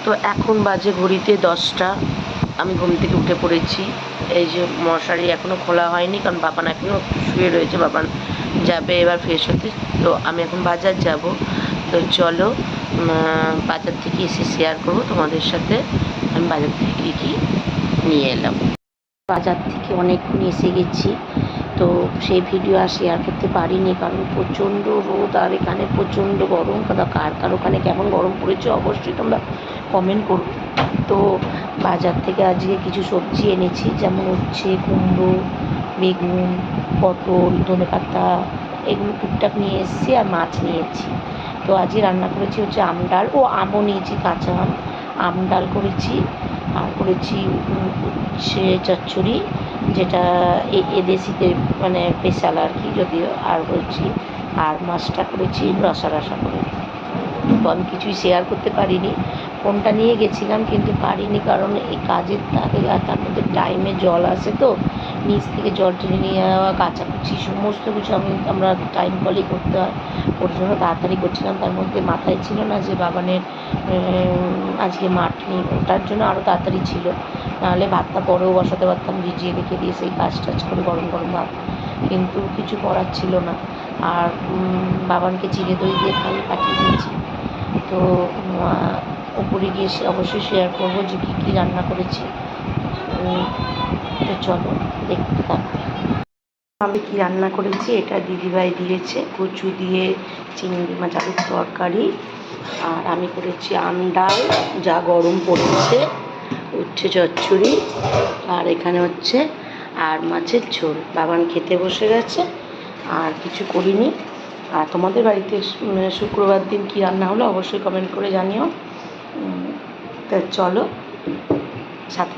তো এখন বাজে ঘড়িতে 10টা। আমি ঘুম থেকে উঠে পড়েছি। এই যে মশারি এখনও খোলা হয়নি, কারণ বাবান এখনও শুয়ে রয়েছে। বাবান যাবে এবার ফ্রেশ হতে। তো আমি এখন বাজার যাব। তো চলো বাজার থেকে এসে শেয়ার করবো তোমাদের সাথে আমি বাজার থেকে কী কী নিয়ে এলাম। বাজার থেকে অনেকক্ষণ এসে গেছি, তো সেই ভিডিও আর শেয়ার করতে পারিনি, কারণ প্রচণ্ড রোদ আর এখানে প্রচণ্ড গরম। কার ওখানে কেমন গরম পড়েছে অবশ্যই তোমরা কমেন্ট করো। তো বাজার থেকে আজকে কিছু সবজি এনেছি, যেমন হচ্ছে কুমড়ো, বেগুন, পটল, ধনেপাতা, এগুলো টুকটাক নিয়ে এসেছি, আর মাছ নিয়েছি। তো আজকে রান্না করেছি হচ্ছে আম ডাল, আমও নিয়েছি, কাঁচা আম ডাল করেছি, আর করেছি উচ্ছে চচ্চড়ি, যেটা এদেশিতে মানে স্পেশাল আর কি, যদিও। আর বলছি, আর মাছটা করেছি রসা করে। তো আমি কিছুই শেয়ার করতে পারিনি, ফোনটা নিয়ে গেছিলাম কিন্তু পারিনি, কারণ এই কাজের তার মধ্যে টাইমে জল আসে, তো নিচ থেকে জল টেনে নিয়ে যাওয়া, কাচাকুচি সমস্ত কিছু আমরা টাইম কলেই করতে হয়। ওর জন্য তাড়াতাড়ি করছিলাম, তার মধ্যে মাথায় ছিল না যে বাবানের আজকে মাঠ নেই, ওটার জন্য আরও তাড়াতাড়ি ছিল। নাহলে ভাতটা পরেও বসাতে পারতাম, ভিজিয়ে রেখে দিয়ে সেই কাজ টাজ করে গরম গরম ভাত, কিন্তু কিছু করার ছিল না। আর বাবানকে চিড়ে দই দিয়ে খাইয়ে পাঠিয়ে দিয়েছি। তো উপরে গিয়ে অবশ্যই শেয়ার করবো যে কী কী রান্না করেছি। তো চলো দেখতে থাকো আমি কী রান্না করেছি। এটা দিদিভাই দিয়েছে, কচু দিয়ে চিংড়ি মাছ আলুর তরকারি, আর আমি করেছি আম ডাল, যা গরম পড়েছে, উচ্ছে চচ্চড়ি, আর এখানে হচ্ছে আর মাছের ঝোল। বাবান খেতে বসে গেছে, আর কিছু করিনি। আর তোমাদের বাড়িতে শুক্রবার দিন কী রান্না হলো অবশ্যই কমেন্ট করে জানিও। তা চলো সাথে